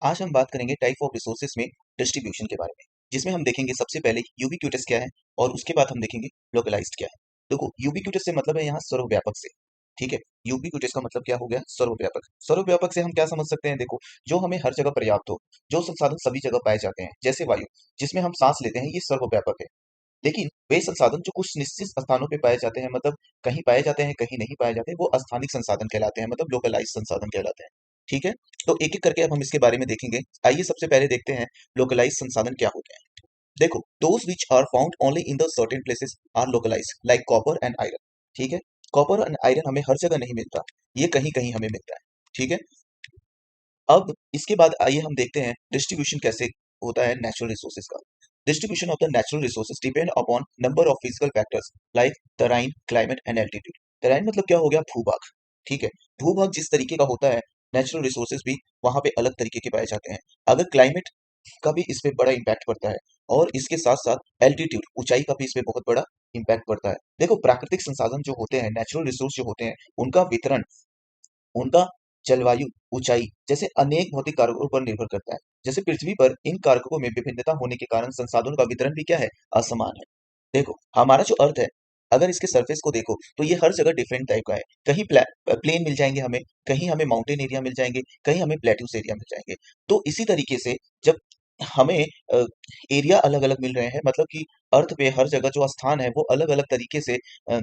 आज हम बात करेंगे टाइप ऑफ रिसोर्सेज में डिस्ट्रीब्यूशन के बारे में, जिसमें हम देखेंगे सबसे पहले यूबीक्यूटस क्या है और उसके बाद हम देखेंगे लोकलाइज्ड क्या है। देखो, यूबीक्यूटस से मतलब है यहाँ सर्वव्यापक से। ठीक है, यूबीक्यूटस का मतलब क्या हो गया? सर्वव्यापक। सर्वव्यापक से हम क्या समझ सकते हैं? देखो, जो हमें हर जगह पर्याप्त हो, जो संसाधन सभी जगह पाए जाते हैं, जैसे वायु जिसमें हम सांस लेते हैं, ये सर्वव्यापक है। लेकिन वे संसाधन जो कुछ निश्चित स्थानों पे पाए जाते हैं, मतलब कहीं पाए जाते हैं कहीं नहीं पाए जाते, वो स्थानिक संसाधन कहलाते हैं, मतलब लोकलाइज संसाधन कहलाते हैं। ठीक है, तो एक एक करके अब हम इसके बारे में देखेंगे। आइए सबसे पहले देखते हैं लोकलाइज संसाधन क्या होते हैं। देखो, those which are found only in the certain places are localise, like copper and iron. ठीक है, कॉपर एंड आयरन हमें हर जगह नहीं मिलता, ये कहीं कहीं हमें मिलता है। ठीक है, अब इसके बाद आइए हम देखते हैं डिस्ट्रीब्यूशन कैसे होता है नेचुरल रिसोर्सेज का। Distribution of the natural resources depend upon number of physical factors like terrain, climate and altitude. Terrain मतलब क्या हो गया? भूभाग। ठीक है, भूभाग जिस तरीके का होता है, नेचुरल रिसोर्सेज भी वहां पे अलग तरीके के पाए जाते हैं। अगर क्लाइमेट का भी इस पे बड़ा इम्पैक्ट पड़ता है, और इसके साथ साथ एल्टीट्यूड, ऊंचाई का भी इस पे बहुत बड़ा इम्पैक्ट पड़ता है। देखो, प्राकृतिक संसाधन जो होते हैं, नेचुरल रिसोर्स जो होते हैं, उनका वितरण, उनका जलवायु, ऊंचाई जैसे अनेक भौतिक कारकों पर निर्भर करता है। जैसे पृथ्वी पर इन कारकों में विभिन्नता होने के कारण संसाधनों का वितरण भी क्या है? असमान है। देखो, हमारा जो अर्थ है, अगर इसके सरफेस को देखो तो ये हर जगह डिफरेंट टाइप का है। कहीं प्लेन मिल जाएंगे हमें, कहीं हमें माउंटेन एरिया मिल जाएंगे, कहीं हमें प्लेट्यूस एरिया मिल जाएंगे। तो इसी तरीके से जब हमें एरिया अलग अलग मिल रहे हैं, मतलब कि अर्थ पे हर जगह जो स्थान है वो अलग अलग तरीके से अ,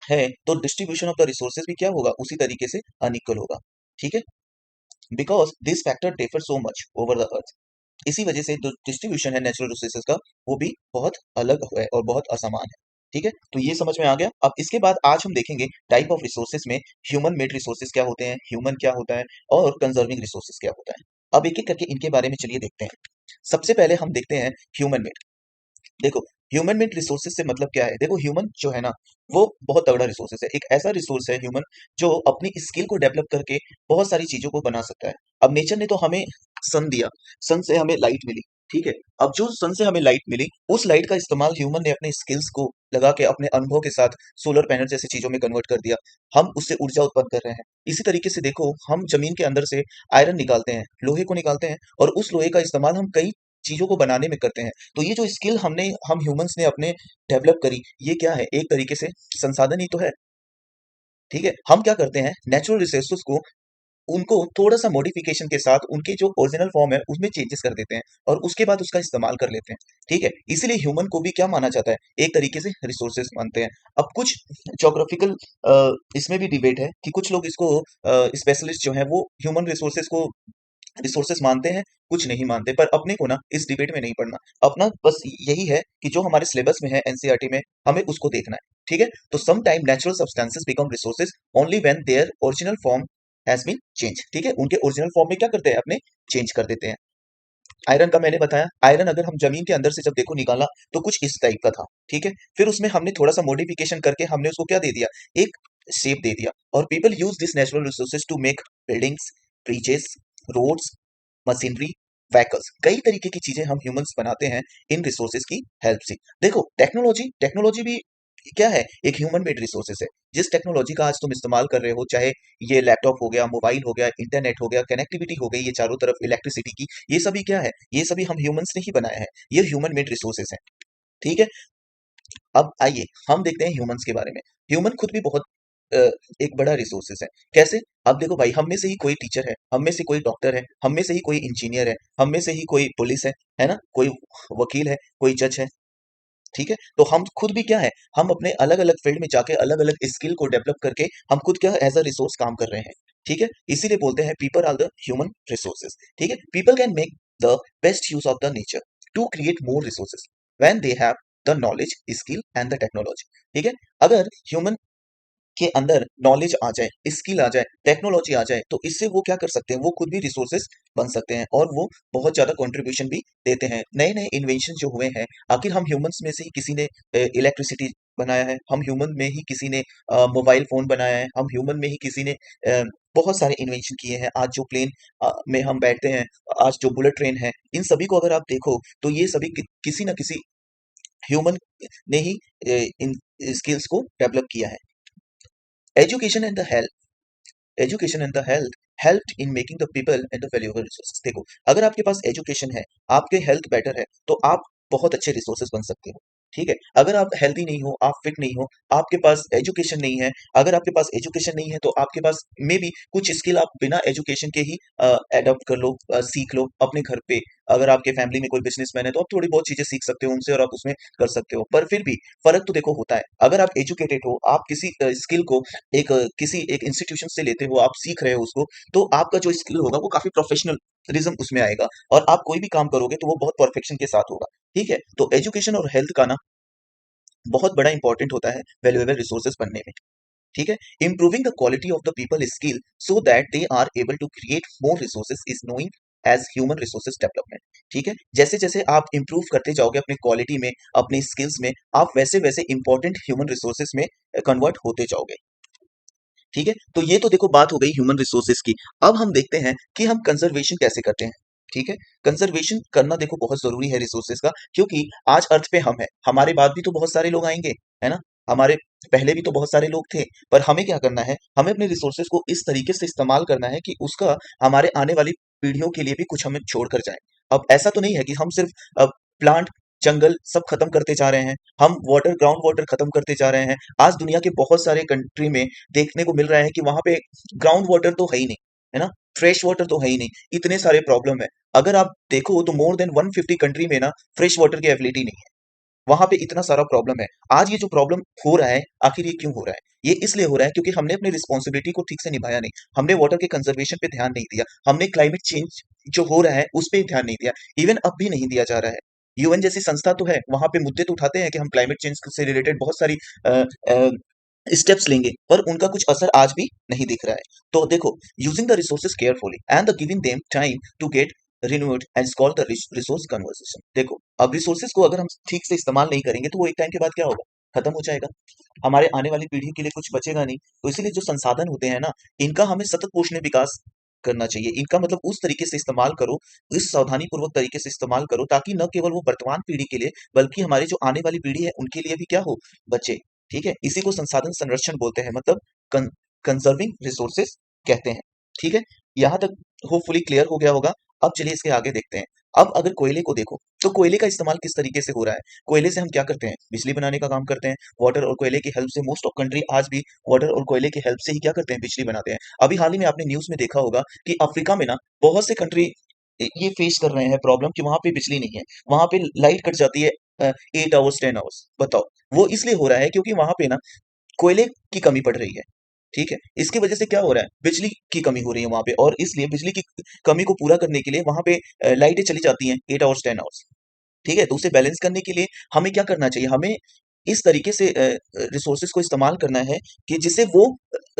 है, तो डिस्ट्रीब्यूशन ऑफ द रिसोर्सेज भी क्या होगा? उसी तरीके से अनइक्वल होगा। ठीक है, because this factor differ so much over the earth. इसी वजह से जो डिस्ट्रीब्यूशन है नेचुरल रिसोर्सेज का, वो भी बहुत अलग है और बहुत असमान है। ठीक है, तो ये समझ में आ गया। अब इसके बाद आज हम देखेंगे टाइप ऑफ रिसोर्सेज में ह्यूमन मेड रिसोर्सेज क्या होते हैं, ह्यूमन क्या होता है, और कंजर्विंग रिसोर्सेज क्या होता है। अब एक एक करके इनके बारे में चलिए देखते हैं। सबसे पहले हम देखते हैं ह्यूमन मेड। देखो, ह्यूमन मेड रिसोर्सेज से मतलब क्या है? देखो, ह्यूमन जो है ना, वो बहुत तगड़ा रिसोर्सेज है। एक ऐसा रिसोर्स है ह्यूमन, जो अपनी स्किल को डेवलप करके बहुत सारी चीजों को बना सकता है। अब नेचर ने तो हमें सन दिया, सन से हमें लाइट मिली। ठीक है, अब जो सन से हमें लाइट मिली, उस लाइट का इस्तेमाल ह्यूमन ने अपने स्किल्स को लगा के, अपने अनुभव के साथ सोलर पैनल जैसी चीजों में कन्वर्ट कर दिया। हम उससे ऊर्जा उत्पन्न कर रहे हैं। इसी तरीके से देखो, हम जमीन के अंदर से आयरन निकालते हैं, लोहे को निकालते हैं, और उस लोहे का इस्तेमाल हम कई चीजों को बनाने में करते हैं। तो ये जो स्किल हम ह्यूमंस ने अपने डेवलप करी, ये क्या है? एक तरीके से संसाधन ही तो है। ठीक है, हम क्या करते हैं, नेचुरल रिसोर्सेज को, उनको थोड़ा सा मॉडिफिकेशन के साथ उनके जो ओरिजिनल फॉर्म है उसमें चेंजेस कर देते हैं, और उसके बाद उसका इस्तेमाल कर लेते हैं। ठीक है, इसीलिए ह्यूमन को भी क्या माना जाता है? एक तरीके से रिसोर्सेज मानते हैं। अब कुछ जोग्राफिकल इसमें भी डिबेट है कि कुछ लोग इसको, स्पेशलिस्ट जो है वो ह्यूमन रिसोर्सेज को रिसोर्सेस मानते हैं, कुछ नहीं मानते। पर अपने को ना इस डिबेट में नहीं पड़ना। अपना बस यही है कि जो हमारे सिलेबस में है, एनसीईआरटी में, हमें उसको देखना है। ठीक है, तो some time natural substances become resources only when their original form has been change. ठीक है, उनके ओरिजिनल फॉर्म में क्या करते हैं? अपने चेंज कर देते हैं। आयरन का मैंने बताया, आयरन अगर हम जमीन के अंदर से जब देखो निकाला, तो कुछ इस टाइप का था। ठीक है, फिर उसमें हमने थोड़ा सा मॉडिफिकेशन करके हमने उसको क्या दे दिया? एक शेप दे दिया। और people use this natural resources to make buildings, bridges, roads, machinery, vehicles, कई तरीके की चीजें हम ह्यूमंस बनाते हैं इन रिसोर्सेज की हेल्प से। देखो, टेक्नोलॉजी टेक्नोलॉजी भी क्या है? एक ह्यूमन मेड रिसोर्सेज है। जिस टेक्नोलॉजी का आज तुम इस्तेमाल कर रहे हो, चाहे ये लैपटॉप हो गया, मोबाइल हो गया, इंटरनेट हो गया, कनेक्टिविटी हो गई, ये चारों तरफ इलेक्ट्रिसिटी की, ये सभी क्या है? ये सभी हम ह्यूमंस ने ही बनाया है। ये ह्यूमन मेड रिसोर्सेज है। ठीक है, अब आइए हम देखते हैं ह्यूमंस के बारे में। ह्यूमन खुद भी बहुत अ, एक बड़ा रिसोर्सेज है। कैसे? अब देखो भाई, हम में से ही कोई टीचर है, हम में से कोई डॉक्टर है, हम में से ही कोई इंजीनियर है, हम में से ही कोई पुलिस है ना, कोई वकील है, कोई जज है। ठीक है, तो हम खुद भी क्या है? हम अपने अलग अलग फील्ड में जाके अलग अलग स्किल को डेवलप करके हम खुद क्या एज अ रिसोर्स काम कर रहे हैं। ठीक है, इसीलिए बोलते हैं people are the human resources. ठीक है, people can make the best use of the nature to create more resources when they have the knowledge, skill and the technology. ठीक है, अगर ह्यूमन के अंदर नॉलेज आ जाए, स्किल आ जाए, टेक्नोलॉजी आ जाए, तो इससे वो क्या कर सकते हैं? वो खुद भी रिसोर्सेज बन सकते हैं, और वो बहुत ज्यादा कंट्रीब्यूशन भी देते हैं। नए नए इन्वेंशन जो हुए हैं, आखिर हम ह्यूमंस में से ही किसी ने इलेक्ट्रिसिटी बनाया है, हम ह्यूमन में ही किसी ने मोबाइल फोन बनाया है, हम ह्यूमन में ही किसी ने बहुत सारे इन्वेंशन किए हैं। आज जो प्लेन में हम बैठते हैं, आज जो बुलेट ट्रेन है, इन सभी को अगर आप देखो, तो ये सभी किसी ना किसी ह्यूमन ने ही इन स्किल्स को डेवलप किया है। Education and the health, education and the health helped in making the people and the valuable resources. देखो, अगर आपके पास एजुकेशन है, आपके हेल्थ बेटर है, तो आप बहुत अच्छे रिसोर्सेज बन सकते हो। ठीक है, अगर आप हेल्दी नहीं हो, आप फिट नहीं हो, आपके पास एजुकेशन नहीं है, अगर आपके पास एजुकेशन नहीं है तो आपके पास मे बी कुछ स्किल आप बिना एजुकेशन के ही एडॉप्ट कर लो, सीख लो अपने घर पे। अगर आपके फैमिली में कोई बिजनेसमैन है तो आप थोड़ी बहुत चीजें सीख सकते हो उनसे और आप उसमें कर सकते हो। पर फिर भी फर्क तो देखो होता है। अगर आप एजुकेटेड हो, आप किसी स्किल को किसी एक इंस्टीट्यूशन से लेते हो, आप सीख रहे हो उसको, तो आपका जो स्किल होगा वो काफी प्रोफेशनलिज्म उसमें आएगा और आप कोई भी काम करोगे तो वो बहुत परफेक्शन के साथ होगा। ठीक है, तो एजुकेशन और हेल्थ का ना बहुत बड़ा इंपॉर्टेंट होता है वैल्यूएबल रिसोर्सेज बनने में। ठीक है, improving the quality of the people skill so that they are able to create more resources is knowing as human resources development. ठीक है, जैसे जैसे आप इंप्रूव करते जाओगे अपनी क्वालिटी में, अपनी स्किल्स में, आप वैसे वैसे इंपॉर्टेंट ह्यूमन रिसोर्सेज में कन्वर्ट होते जाओगे। ठीक है, तो ये तो देखो बात हो गई ह्यूमन रिसोर्सेज की। अब हम देखते हैं कि हम कंजर्वेशन कैसे करते हैं। ठीक है, कंजर्वेशन करना देखो बहुत जरूरी है रिसोर्सेज का, क्योंकि आज अर्थ पे हम है, हमारे बाद भी तो बहुत सारे लोग आएंगे, है ना। हमारे पहले भी तो बहुत सारे लोग थे, पर हमें क्या करना है, हमें अपने रिसोर्सेज को इस तरीके से इस्तेमाल करना है कि उसका हमारे आने वाली पीढ़ियों के लिए भी कुछ हमें छोड़ कर जाए। अब ऐसा तो नहीं है कि हम सिर्फ प्लांट, जंगल सब खत्म करते जा रहे हैं, हम वाटर, ग्राउंड वाटर खत्म करते जा रहे हैं। आज दुनिया के बहुत सारे कंट्री में देखने को मिल रहा है कि वहां पे ग्राउंड वाटर तो है ही नहीं, है ना, फ्रेश वाटर तो है ही नहीं, इतने सारे प्रॉब्लम है। अगर आप देखो तो मोर देन 150 कंट्री में ना फ्रेश वाटर की अवेलेबिलिटी नहीं है, वहां पे इतना सारा प्रॉब्लम है। आज ये जो प्रॉब्लम हो रहा है, आखिर ये क्यों हो रहा है? ये इसलिए हो रहा है क्योंकि हमने अपनी रिस्पॉन्सिबिलिटी को ठीक से निभाया नहीं, हमने वाटर के कंजर्वेशन पे ध्यान नहीं दिया, हमने क्लाइमेट चेंज जो हो रहा है उस पर ध्यान नहीं दिया, इवन अब भी नहीं दिया जा रहा है। यूएन जैसी संस्था तो है, वहां पे मुद्दे तो उठाते हैं कि हम क्लाइमेट चेंज से रिलेटेड बहुत सारी स्टेप्स लेंगे, पर उनका कुछ असर आज भी नहीं दिख रहा है। तो देखो, using the resources carefully and the giving them time to get renewed and call the resource conversation. देखो, अब रिसोर्सेज को अगर हम ठीक से इस्तेमाल नहीं करेंगे तो वो एक टाइम के बाद क्या होगा, खत्म हो जाएगा, हमारे आने वाली पीढ़ी के लिए कुछ बचेगा नहीं। तो इसीलिए जो संसाधन होते हैं ना, इनका हमें सतत पोषण विकास करना चाहिए। इनका मतलब उस तरीके से इस्तेमाल करो, इस सावधानी पूर्वक तरीके से इस्तेमाल करो, ताकि न केवल वो वर्तमान पीढ़ी के लिए बल्कि हमारी जो आने वाली पीढ़ी है उनके लिए भी क्या हो, बचे। ठीक है, इसी को संसाधन संरक्षण बोलते हैं, मतलब कंजर्विंग रिसोर्सेस कहते हैं। ठीक है, यहां तक होपफुली क्लियर हो गया होगा। अब चलिए इसके आगे देखते हैं। अब अगर कोयले को देखो, तो कोयले का इस्तेमाल किस तरीके से हो रहा है। कोयले से हम क्या करते हैं, बिजली बनाने का काम करते हैं। वाटर और कोयले की हेल्प से मोस्ट ऑफ कंट्री आज भी वाटर और कोयले की हेल्प से ही क्या करते हैं, बिजली बनाते हैं। अभी हाल ही में आपने न्यूज में देखा होगा कि अफ्रीका में ना बहुत से कंट्री ये फेस कर रहे हैं प्रॉब्लम कि वहां पे बिजली नहीं है, वहां पे लाइट कट जाती है 8 आवर्स 10 आवर्स। बताओ, वो इसलिए हो रहा है क्योंकि वहां पे ना कोयले की कमी पड़ रही है। ठीक है, इसकी वजह से क्या हो रहा है, बिजली की कमी हो रही है वहां पे, और इसलिए बिजली की कमी को पूरा करने के लिए वहां पे लाइटें चली जाती हैं 8 आवर्स 10 आवर्स। ठीक है, तो उसे बैलेंस करने के लिए हमें क्या करना चाहिए, हमें इस तरीके से रिसोर्सेज को इस्तेमाल करना है कि जिससे वो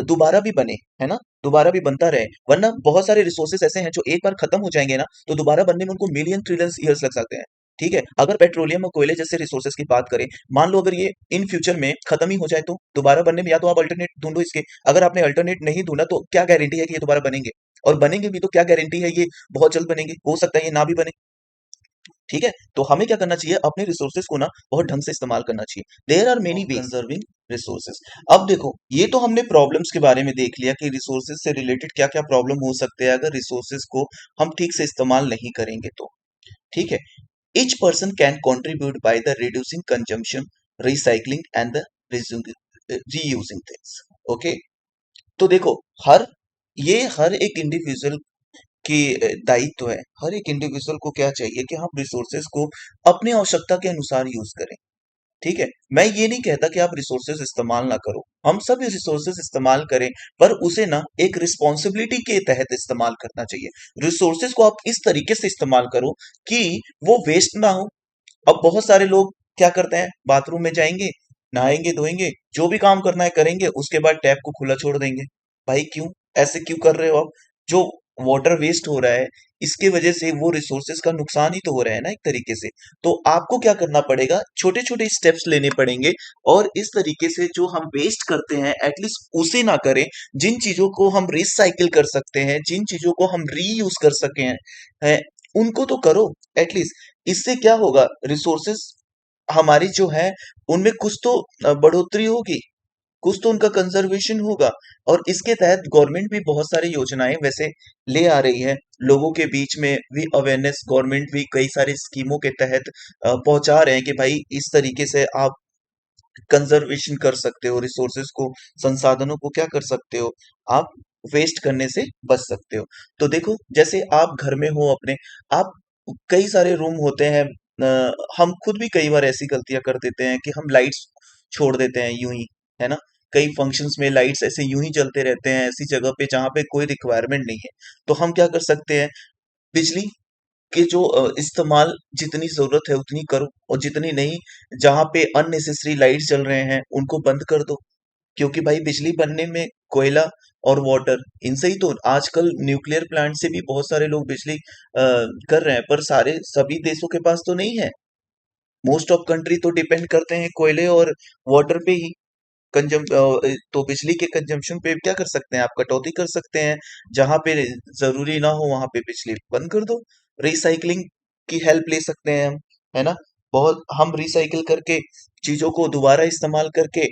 दोबारा भी बने, है ना, दोबारा भी बनता रहे। वरना बहुत सारे रिसोर्सेज ऐसे हैं जो एक बार खत्म हो जाएंगे ना, तो दोबारा बनने में उनको मिलियन ट्रिलियन ईयर्स लग सकते हैं। ठीक है, अगर पेट्रोलियम और कोयले जैसे रिसोर्सेज की बात करें, मान लो अगर ये इन फ्यूचर में खत्म ही हो जाए, तो दोबारा बनने में या तो आप अल्टरनेट ढूंढो इसके। अगर आपने अल्टरनेट नहीं ढूंढा तो क्या गारंटी है कि ये दोबारा बनेंगे, और बनेंगे भी तो क्या गारंटी है ये बहुत जल्द बनेंगे, हो सकता है ये ना भी बने। ठीक है, तो हमें क्या करना चाहिए, अपने रिसोर्सेज को ना बहुत ढंग से इस्तेमाल करना चाहिए। There are many way conserving resources. अब देखो, ये तो हमने प्रॉब्लम्स के बारे में देख लिया कि रिसोर्सेज से रिलेटेड क्या क्या प्रॉब्लम हो सकते हैं अगर रिसोर्सेज को हम ठीक से इस्तेमाल नहीं करेंगे तो। ठीक है, each person can contribute by the reducing consumption, recycling and the reusing things. Okay, तो देखो, हर एक इंडिविजुअल की दायित्व है। हर एक इंडिविजुअल को क्या चाहिए कि हम रिसोर्सेज को अपने आवश्यकता के अनुसार यूज करें। ठीक है, मैं ये नहीं कहता कि आप रिसोर्सेज इस्तेमाल ना करो, हम सब रिसोर्सेज इस्तेमाल करें, पर उसे ना एक रिस्पॉन्सिबिलिटी के तहत इस्तेमाल करना चाहिए। रिसोर्सेज को आप इस तरीके से इस्तेमाल करो कि वो वेस्ट ना हो। अब बहुत सारे लोग क्या करते हैं, बाथरूम में जाएंगे, नहाएंगे धोएंगे, जो भी काम करना है करेंगे, उसके बाद टैप को खुला छोड़ देंगे। भाई क्यों, ऐसे क्यों कर रहे हो आप? जो वाटर वेस्ट हो रहा है, इसके वजह से वो रिसोर्सेज का नुकसान ही तो हो रहा है ना एक तरीके से। तो आपको क्या करना पड़ेगा, छोटे छोटे स्टेप्स लेने पड़ेंगे, और इस तरीके से जो हम वेस्ट करते हैं एटलीस्ट उसे ना करें। जिन चीजों को हम रिसाइकिल कर सकते हैं, जिन चीजों को हम रीयूज कर सके हैं, उनको तो करो एटलीस्ट। इससे क्या होगा, रिसोर्सेस हमारी जो है उनमें कुछ तो बढ़ोतरी होगी, कुछ तो उनका कंजर्वेशन होगा। और इसके तहत गवर्नमेंट भी बहुत सारी योजनाएं वैसे ले आ रही है, लोगों के बीच में भी अवेयरनेस गवर्नमेंट भी कई सारी स्कीमों के तहत पहुंचा रहे हैं कि भाई इस तरीके से आप कंजर्वेशन कर सकते हो, रिसोर्सेज को, संसाधनों को क्या कर सकते हो, आप वेस्ट करने से बच सकते हो। तो देखो, जैसे आप घर में हो अपने, आप कई सारे रूम होते हैं, हम खुद भी कई बार ऐसी गलतियां कर देते हैं कि हम लाइट्स छोड़ देते हैं यूं ही, है ना। कई फंक्शंस में लाइट्स ऐसे यूं ही चलते रहते हैं ऐसी जगह पे जहां पे कोई रिक्वायरमेंट नहीं है। तो हम क्या कर सकते हैं, बिजली के जो इस्तेमाल जितनी जरूरत है उतनी करो, और जितनी नहीं, जहां पे अननेसेसरी लाइट्स जल रहे हैं उनको बंद कर दो। क्योंकि भाई बिजली बनने में कोयला और वाटर, इनसे ही तो आजकल न्यूक्लियर प्लांट से भी बहुत सारे लोग बिजली कर रहे हैं, पर सारे सभी देशों के पास तो नहीं है। मोस्ट ऑफ कंट्री तो डिपेंड करते हैं कोयले और वाटर पे ही। कंजम तो बिजली के कंजम्पशन पे क्या कर सकते हैं, आप कटौती कर सकते हैं। जहां पे जरूरी ना हो वहां पे बिजली बंद कर दो। रिसाइकलिंग की हेल्प ले सकते हैं हम, है ना। बहुत हम रिसाइकिल करके, चीजों को दोबारा इस्तेमाल करके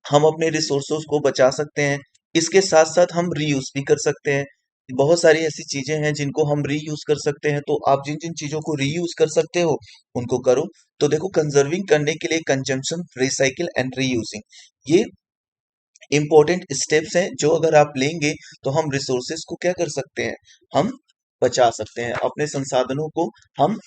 हम अपने रिसोर्सेज को बचा सकते हैं। इसके साथ साथ हम रीयूज भी कर सकते हैं। बहुत सारी ऐसी चीजें हैं जिनको हम रीयूज कर सकते हैं, तो आप जिन जिन चीजों को रीयूज कर सकते हो उनको करो। तो देखो, कंजर्विंग करने के लिए कंजम्पशन, रिसाइकिल एंड रीयूजिंग, ये इंपॉर्टेंट स्टेप्स हैं जो अगर आप लेंगे तो हम रिसोर्सेज को क्या कर सकते हैं, हम बचा सकते हैं, अपने संसाधनों को हम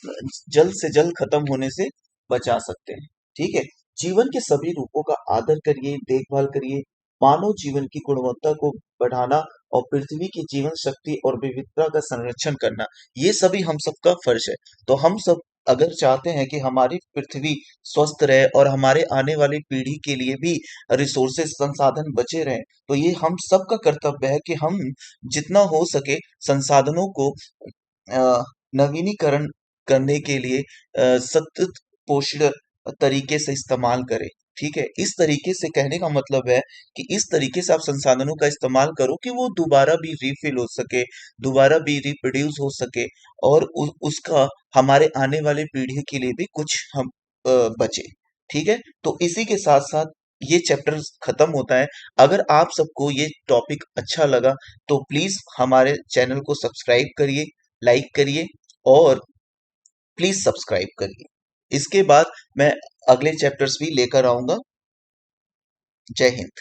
जल्द से जल्द खत्म होने से बचा सकते हैं। ठीक है। जीवन के सभी रूपों का आदर करिए, देखभाल करिए। मानव जीवन की गुणवत्ता को बढ़ाना और पृथ्वी की जीवन शक्ति और विविधता का संरक्षण करना, ये सभी हम सबका फर्ज है। तो हम सब अगर चाहते हैं कि हमारी पृथ्वी स्वस्थ रहे और हमारे आने वाली पीढ़ी के लिए भी रिसोर्सेज, संसाधन बचे रहें, तो ये हम सबका कर्तव्य है कि हम जितना हो सके संसाधनों को अ, नवीनीकरण करने के लिए सतत पोषण तरीके से इस्तेमाल करें। ठीक है। इस तरीके से कहने का मतलब है कि इस तरीके से आप संसाधनों का इस्तेमाल करो कि वो दोबारा भी रिफिल हो सके, दोबारा भी रिप्रोड्यूस हो सके, और उसका हमारे आने वाले पीढ़ी के लिए भी कुछ हम बचे। ठीक है। तो इसी के साथ साथ ये चैप्टर खत्म होता है। अगर आप सबको ये टॉपिक अच्छा लगा तो प्लीज हमारे चैनल को सब्सक्राइब करिए, लाइक करिए, और प्लीज सब्सक्राइब करिए। इसके बाद मैं अगले चैप्टर्स भी लेकर आऊंगा। जय हिंद।